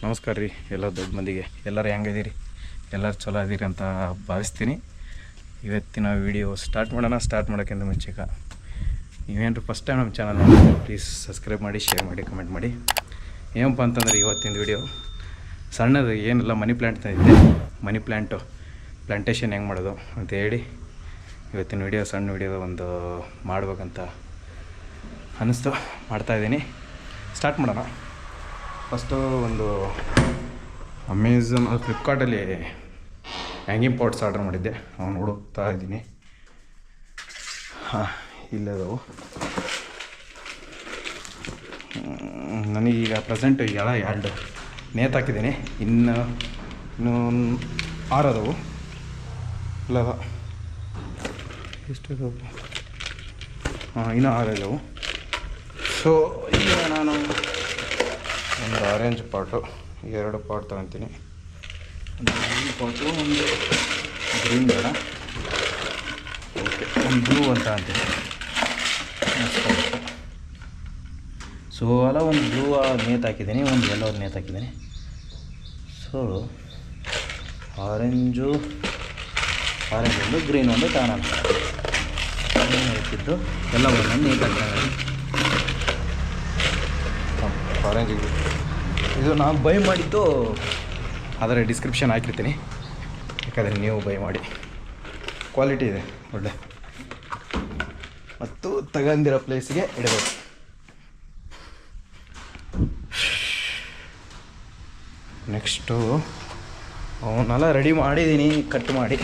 ನಮಸ್ಕಾರ ರೀ ಎಲ್ಲ ದೊಡ್ಡ ಮಂದಿಗೆ. ಎಲ್ಲರೂ ಹೆಂಗಿದ್ದೀರಿ? ಎಲ್ಲರೂ ಚಲೋ ಅದೀರಿ ಅಂತ ಭಾವಿಸ್ತೀನಿ. ಇವತ್ತಿನ ವಿಡಿಯೋ ಸ್ಟಾರ್ಟ್ ಮಾಡೋಕ್ಕಿಂತ ಮುಂಚೆಗೆ ನೀವೇನು ಫಸ್ಟ್ ಟೈಮ್ ನಮ್ಮ ಚಾನಲ್ ನೋಡಿದ್ರೆ ಪ್ಲೀಸ್ ಸಬ್ಸ್ಕ್ರೈಬ್ ಮಾಡಿ, ಶೇರ್ ಮಾಡಿ, ಕಮೆಂಟ್ ಮಾಡಿ. ಏನಪ್ಪ ಅಂತಂದರೆ ಇವತ್ತಿನ ವಿಡಿಯೋ ಸಣ್ಣದು ಏನಿಲ್ಲ, ಮನಿ ಪ್ಲ್ಯಾಂಟ್ ತಂದಿದ್ದೆ. ಮನಿ ಪ್ಲ್ಯಾಂಟೇಷನ್ ಹೆಂಗೆ ಮಾಡೋದು ಅಂತ ಹೇಳಿ ಇವತ್ತಿನ ವಿಡಿಯೋ ಸಣ್ಣ ವಿಡಿಯೋ ಒಂದು ಮಾಡ್ಬೇಕಂತ ಅನ್ನಿಸ್ತು, ಮಾಡ್ತಾಯಿದ್ದೀನಿ. ಸ್ಟಾರ್ಟ್ ಮಾಡೋಣ. ಫಸ್ಟು ಒಂದು ಅಮೆಝಾನ್ ಫ್ಲಿಪ್ಕಾರ್ಟಲ್ಲಿ ಹ್ಯಾಂಗಿಂಗ್ ಪಾಟ್ಸ್ ಆರ್ಡರ್ ಮಾಡಿದ್ದೆ. ಅವ್ನು ಹುಡುಕ್ತಾ ಇದ್ದೀನಿ. ಹಾಂ, ಇಲ್ಲದವು. ನನಗೀಗ ಪ್ರೆಸೆಂಟ್ ಎರಡು ನೇತಾಕಿದ್ದೀನಿ. ಇನ್ನೂ 6 ಅದಾವು. ಇಲ್ಲದ ಎಷ್ಟು ಅದಾವು? ಇನ್ನೂ 6 ಇದಾವು. ಸೊ ಈಗ ನಾನು ಒಂದು ಆರೆಂಜ್ ಪಾಟು, 2 ಪಾಟ್ ತೊಗೊತೀನಿ. ಒಂದು ಗ್ರೀನ್ ಪಾಟು, ಒಂದು ಗ್ರೀನ್ ಬೇಡ, ಓಕೆ, ಒಂದು ಬ್ಲೂ ಅಂತ ಅಂತೀನಿ. ಸೊ ಅಲ್ಲ, ಒಂದು ಬ್ಲೂ ನೇತಾಕಿದ್ದೀನಿ, ಒಂದು ಯೆಲ್ಲೋ ನೇತಾಕಿದ್ದೀನಿ. ಸೊ ಆರೆಂಜು ಒಂದು, ಗ್ರೀನ್ ಒಂದು ತಾನ ಇಟ್ಟಿದ್ದು ಎಲ್ಲ ಒಂದು ನೇತಾಕಿದ್ದೀನಿ. ಆರೆಂಜ್ ಇದು ನಾನು ಬೈ ಮಾಡಿದ್ದು, ಅದರ ಡಿಸ್ಕ್ರಿಪ್ಷನ್ ಹಾಕಿರ್ತೀನಿ, ಯಾಕಂದರೆ ನೀವು ಬೈ ಮಾಡಿ. ಕ್ವಾಲಿಟಿ ಇದೆ ಒಳ್ಳೆ, ಮತ್ತು ತಗೊಂಡಿರೋ ಪ್ಲೇಸಿಗೆ ಇಡಬೇಕು. ನೆಕ್ಸ್ಟು ಅವನ್ನೆಲ್ಲ ರೆಡಿ ಮಾಡಿದ್ದೀನಿ, ಕಟ್ ಮಾಡಿ.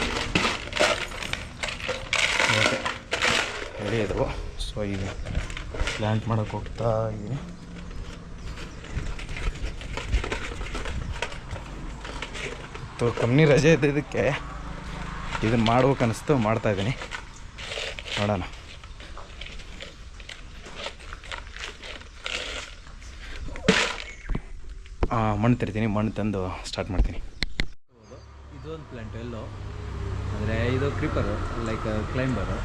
ಓಕೆ, ರೆಡಿ ಇದ್ದವು. ಸೊ ಈಗ ಪ್ಲ್ಯಾಂಟ್ ಮಾಡೋಕ್ಕೆ ಹೋಗ್ತಾ ಇದ್ದೀನಿ. ಕಂಪ್ನಿ ರಜೆ ಇದ್ದಿದ್ದಕ್ಕೆ ಇದನ್ನು ಮಾಡ್ಬೇಕು ಅನ್ನಿಸ್ತು, ಮಾಡ್ತಾಯಿದ್ದೀನಿ. ನೋಡೋಣ. ಮಣ್ಣು ತರ್ತೀನಿ, ಮಣ್ಣು ತಂದು ಸ್ಟಾರ್ಟ್ ಮಾಡ್ತೀನಿ. ಇದೊಂದು ಪ್ಲ್ಯಾಂಟು ಎಲ್ಲೋ ಅಂದರೆ ಇದು ಕ್ರೀಪರು, ಲೈಕ್ ಕ್ಲೈಂಬರು.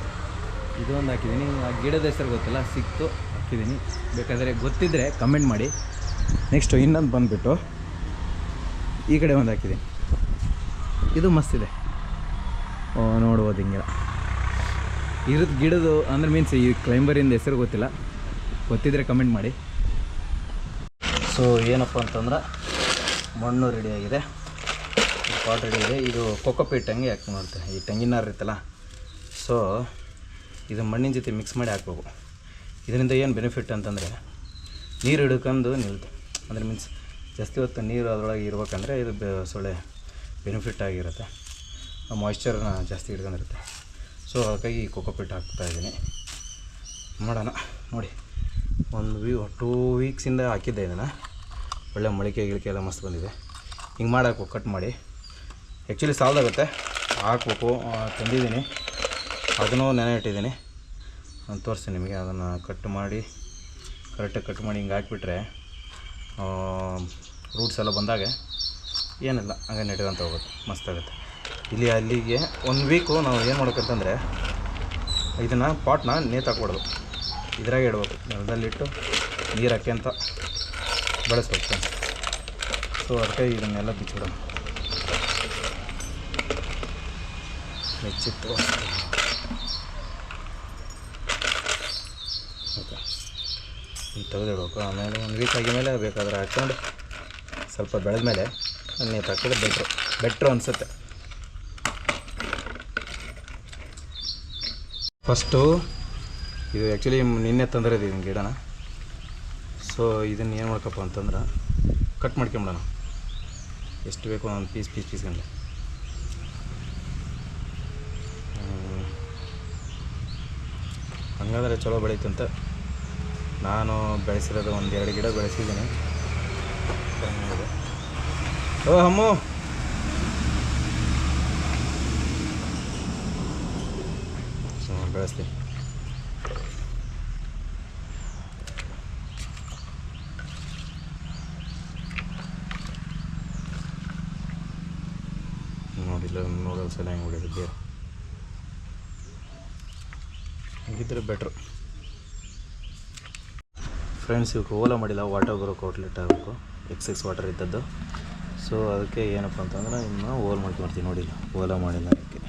ಇದೊಂದು ಹಾಕಿದ್ದೀನಿ. ಆ ಗಿಡದ ಹೆಸರು ಗೊತ್ತಿಲ್ಲ, ಸಿಕ್ತು, ಹಾಕಿದ್ದೀನಿ. ಬೇಕಾದರೆ ಗೊತ್ತಿದ್ದರೆ ಕಮೆಂಟ್ ಮಾಡಿ. ನೆಕ್ಸ್ಟು ಇನ್ನೊಂದು ಬಂದುಬಿಟ್ಟು ಈ ಕಡೆ ಒಂದು ಹಾಕಿದ್ದೀನಿ. ಇದು ಮಸ್ತಿದೆ, ನೋಡ್ಬೋದು. ಹಿಂಗೆಲ್ಲ ಇರೋದು ಗಿಡದು ಅಂದರೆ ಮೀನ್ಸ್ ಈ ಕ್ಲೈಂಬರಿಂದ ಹೆಸರು ಗೊತ್ತಿಲ್ಲ, ಗೊತ್ತಿದ್ದರೆ ಕಮೆಂಟ್ ಮಾಡಿ. ಸೊ ಏನಪ್ಪ ಅಂತಂದ್ರೆ ಮಣ್ಣು ರೆಡಿಯಾಗಿದೆ, ಪಾಟ್ ರೆಡಿ ಇದೆ. ಇದು ಕೊಕೊಪೀಟ್ ಹಂಗೆ ಹಾಕಿ ಮಾಡ್ತೇನೆ. ಈ ತೆಂಗಿನಾರು ಇರುತ್ತಲ್ಲ, ಸೊ ಇದು ಮಣ್ಣಿನ ಜೊತೆ ಮಿಕ್ಸ್ ಮಾಡಿ ಹಾಕ್ಬೇಕು. ಇದರಿಂದ ಏನು ಬೆನಿಫಿಟ್ ಅಂತಂದರೆ ನೀರು ಹಿಡ್ಕೊಂಡು ನಿಲ್ತು, ಅಂದರೆ ಮೀನ್ಸ್ ಜಾಸ್ತಿ ಹೊತ್ತು ನೀರು ಅದರೊಳಗೆ ಇರ್ಬೇಕಂದ್ರೆ ಇದು ಸೊಳ್ಳೆ ಬೆನಿಫಿಟ್ ಆಗಿರುತ್ತೆ, ಮಾಯ್ಶ್ಚರ್ನ ಜಾಸ್ತಿ ಹಿಡ್ಕೊಂಡಿರುತ್ತೆ. ಸೊ ಹಾಗಾಗಿ ಈ ಕೊಕೊಪೀಟ್ ಹಾಕ್ತಾಯಿದ್ದೀನಿ. ಮಾಡೋಣ. ನೋಡಿ, 2 ವೀಕ್ಸಿಂದ ಹಾಕಿದ್ದೆ ಇದನ್ನು. ಒಳ್ಳೆ ಮೊಳಕೆ ಎಲ್ಲ ಮಸ್ತ್ ಬಂದಿದೆ. ಹಿಂಗೆ ಮಾಡಾಕು, ಕಟ್ ಮಾಡಿ. ಆ್ಯಕ್ಚುಲಿ ಸಾಲ್ದಾಗುತ್ತೆ, ಹಾಕ್ಬೇಕು. ತಂದಿದ್ದೀನಿ, ಅದನ್ನು ನೆನೆ ಇಟ್ಟಿದ್ದೀನಿ. ನಾನು ತೋರಿಸ್ತೀನಿ ನಿಮಗೆ. ಅದನ್ನು ಕರೆಕ್ಟಾಗಿ ಕಟ್ ಮಾಡಿ ಹಿಂಗೆ ಹಾಕಿಬಿಟ್ರೆ ರೂಟ್ಸ್ ಎಲ್ಲ ಬಂದಾಗ ಏನಿಲ್ಲ, ಹಂಗೆ ನೆಟ್ಕೊಂತ ಹೋಗುತ್ತೆ, ಮಸ್ತಾಗುತ್ತೆ. ಅಲ್ಲಿಗೆ 1 ವೀಕು ನಾವು ಏನು ಮಾಡ್ಬೇಕಂತಂದರೆ ಇದನ್ನು ಪಾಟ್ನ ನೇತಾಕ್ಬಿಡೋದು, ಇದ್ರಾಗೆ ಇಡ್ಬೇಕು. ನೆಲದಲ್ಲಿಟ್ಟು ನೀರು ಹಾಕ್ಯಂತ ಬೆಳೆಸ್ಬೇಕು. ಸೊ ಅದಕ್ಕೆ ಇದನ್ನೆಲ್ಲ ಬಿಚ್ಚಿಬಿಡೋಣ. ಹೆಚ್ಚಿತ್ತು. ಓಕೆ, ಈಗ ತೆಗೆದಿಡ್ಬೇಕು. ಆಮೇಲೆ 1 ವೀಕ್ ಆಗಿದ್ಮೇಲೆ ಬೇಕಾದ್ರೆ ಹಾಕ್ಕೊಂಡು ಸ್ವಲ್ಪ ಬೆಳೆದ ಮೇಲೆ ನೇತಾಕಿದ್ರೆ ಬೆಟ್ರು ಅನಿಸುತ್ತೆ. ಫಸ್ಟು ಇದು ಆ್ಯಕ್ಚುಲಿ ನಿನ್ನೆ ತಂದಿರೋದು ಇದನ್ನು ಗಿಡನ. ಸೊ ಇದನ್ನು ಏನು ಮಾಡ್ಕಪ್ಪ ಅಂತಂದ್ರೆ ಕಟ್ ಮಾಡ್ಕೊಂಬಿಡೋಣ. ಎಷ್ಟು ಬೇಕು ಒಂದು ಪೀಸ್ಗಂಡೆ. ಹಂಗಾದ್ರೆ ಚಲೋ ಬೆಳೀತಂತ ನಾನು ಬೆಳೆಸಿರೋದು 1-2 ಗಿಡ ಬೆಳೆಸಿದ್ದೀನಿ. ಓ ಅಮ್ಮು, ಬೆಳೆಸ್ತೀನಿ. ನೋಡಿಲ್ಲ, ನೂಡಲ್ಸ್ ಎಲ್ಲ ಹೆಂಗೆ ಹೊಡಿಯೋದು, ಹಂಗಿದ್ರೆ ಬೆಟ್ರು. ಫ್ರೆಂಡ್ಸ್ ಇವಕ್ಕೆ ಓಲಾ ಮಾಡಿಲ್ಲ, ವಾಟರ್ ಬರೋಕೆ ಔಟ್ಲೆಟ್ ಆಗಬೇಕು. ಎಕ್ಸೆಸ್ ವಾಟರ್ ಇದ್ದದ್ದು. ಸೊ ಅದಕ್ಕೆ ಏನಪ್ಪ ಅಂತಂದ್ರೆ ಇನ್ನು ಓಲ್ ಮಾಡ್ಕೊಂಬರ್ತೀವಿ ನೋಡಿ, ಓಲ ಮಾಡಿಲ್ಲ ಅದಕ್ಕೆ.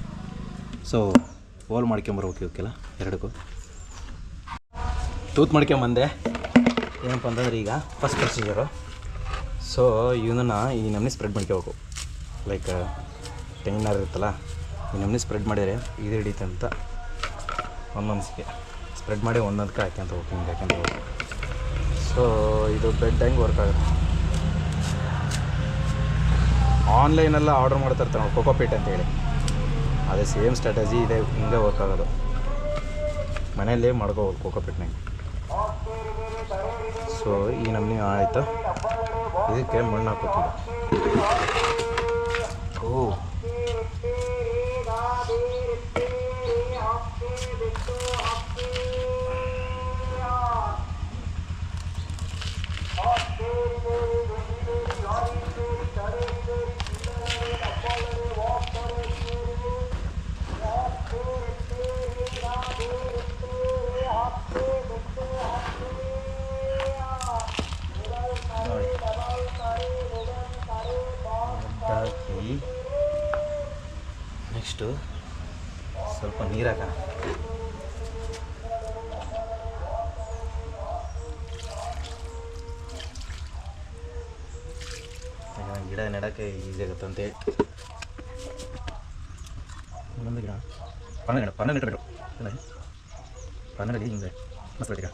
ಸೊ ಓಲ್ ಮಾಡ್ಕೊಂಬರ್ಬೇಕು ಇವಕ್ಕೆಲ್ಲ ಎರಡಕ್ಕೂ. ತೂತ್ ಮಾಡ್ಕೊಂಬಂದೆ. ಏನಪ್ಪ ಅಂತಂದ್ರೆ ಈಗ ಫಸ್ಟ್ ಪ್ರೊಸೀಜರು. ಸೊ ಇವನ್ನ ಈ ನಮ್ಮನೆ ಸ್ಪ್ರೆಡ್ ಮಾಡ್ಕೋಬೇಕು. ಲೈಕ್ ತೆಂಗಿನಾರು ಇರುತ್ತಲ್ಲ, ಈ ನಮ್ಮನೆ ಸ್ಪ್ರೆಡ್ ಮಾಡಿದರೆ ಇದು ಹಿಡಿತಂತ ಒಂದೊಂದಿಗೆ ಸ್ಪ್ರೆಡ್ ಮಾಡಿ ಒಂದೊಂದಕ್ಕೆ ಹಾಕ್ಯಂತ ಹೋಗಿ ಹಿಂಗೆ ಹಾಕ್ಯಂತ ಹೋಗಿ. ಸೊ ಇದು ಬೆಡ್ ಹೆಂಗೆ ವರ್ಕ್ ಆಗುತ್ತೆ, ಆನ್ಲೈನೆಲ್ಲ ಆರ್ಡ್ರ್ ಮಾಡ್ತಾ ಇರ್ತಾರೆ ನಾವು ಕೋಕೋಪೀಟ್ ಅಂತೇಳಿ, ಅದೇ ಸೇಮ್ ಸ್ಟ್ರಾಟಜಿ ಇದೆ, ಹಿಂಗೆ ವರ್ಕ್ ಆಗೋದು. ಮನೆಯಲ್ಲೇ ಮಾಡ್ಕೋಬೋದು ಕೋಕೋಪೀಟ್ನಾಗ. ಸೊ ಈ ನಮ್ಮನೆ ಆಯಿತು. ಇದಕ್ಕೆ ಮಣ್ಣು ಹಾಕೋತೀವಿ. ಓ ಹಾಕಿ ನೆಕ್ಸ್ಟು ಸ್ವಲ್ಪ ನೀರು ಹಾಕೋಣ. ಗಿಡ ನೆಡೋಕ್ಕೆ ಈಸಿ ಆಗುತ್ತೆ ಅಂತೇಳಿ ಒಂದೊಂದು ಗಿಡ ಪನ್ನ ನೆಟ್ಟರು ಪನ್ನಡಿ ಹಿಂಗೆ ಮಸ್ತ್ ಗಿಡ.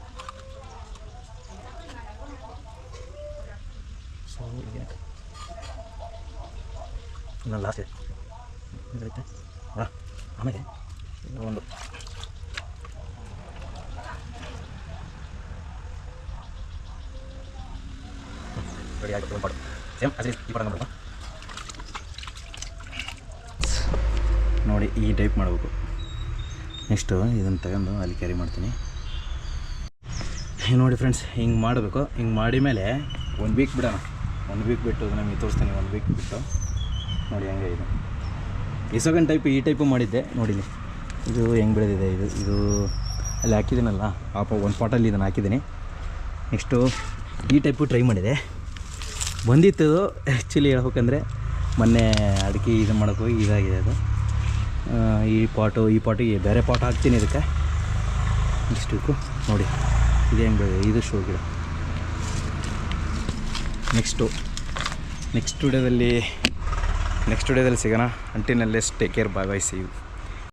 ಸೊ ಈಗ ಇನ್ನೊಂದು ಲಾಸ್ಟ್ ಇದೈತೆ. ಆಮೇಲೆ ಒಂದು ರೆಡಿ ಆಗುತ್ತೆ. ಒಂದು ಪಾಟ್ ಸೇಮ್ ಅದೇ ಈ ಪಾಟ್ ಮಾಡಬೇಕು ನೋಡಿ, ಈ ಟೈಪ್ ಮಾಡಬೇಕು. ನೆಕ್ಸ್ಟು ಇದನ್ನು ತಗೊಂಡು ಅಲ್ಲಿ ಕ್ಯಾರಿ ಮಾಡ್ತೀನಿ. ನೋಡಿ ಫ್ರೆಂಡ್ಸ್, ಹಿಂಗೆ ಮಾಡಬೇಕು. ಹಿಂಗೆ ಮಾಡಿ ಮೇಲೆ 1 ವೀಕ್ ಬಿಡೋಣ. 1 ವೀಕ್ ಬಿಟ್ಟು ನಮಗೆ ತೋರಿಸ್ತೀನಿ. 1 ವೀಕ್ ಬಿಟ್ಟು ನೋಡಿ ಹೆಂಗೆ ಇದು ಇಸೋಗನ್ ಟೈಪ್, ಈ ಟೈಪು ಮಾಡಿದ್ದೆ ನೋಡಿ. ಇದು ಹೆಂಗೆ ಬೆಳೆದಿದೆ, ಇದು ಅಲ್ಲಿ ಹಾಕಿದ್ದೀನಲ್ಲ ಒಂದು ಪಾಟಲ್ಲಿ ಇದನ್ನು ಹಾಕಿದ್ದೀನಿ. ನೆಕ್ಸ್ಟು ಈ ಟೈಪು ಟ್ರೈ ಮಾಡಿದೆ, ಬಂದಿತ್ತು. ಆ್ಯಕ್ಚುಲಿ ಹೇಳ್ಬೇಕಂದ್ರೆ ಮೊನ್ನೆ ಅಡಿಕೆ ಇದು ಮಾಡೋಕ್ಕೆ ಹೋಗಿ ಇದಾಗಿದೆ ಅದು. ಈ ಪಾಟಿಗೆ ಬೇರೆ ಪಾಟ್ ಹಾಕ್ತೀನಿ ಇದಕ್ಕೆ. ಇಷ್ಟಕ್ಕೂ ನೋಡಿ ಇದು ಹೆಂಗೆ ಬೆಳೆದಿದೆ. ಇದು ಶೋ ಗಿಡ. ನೆಕ್ಸ್ಟ್ ವಿಡಿಯೋದಲ್ಲಿ ಸಿಗೋಣ. ಅಂಟಿನಲ್ಲೇ take care, bye bye, see you.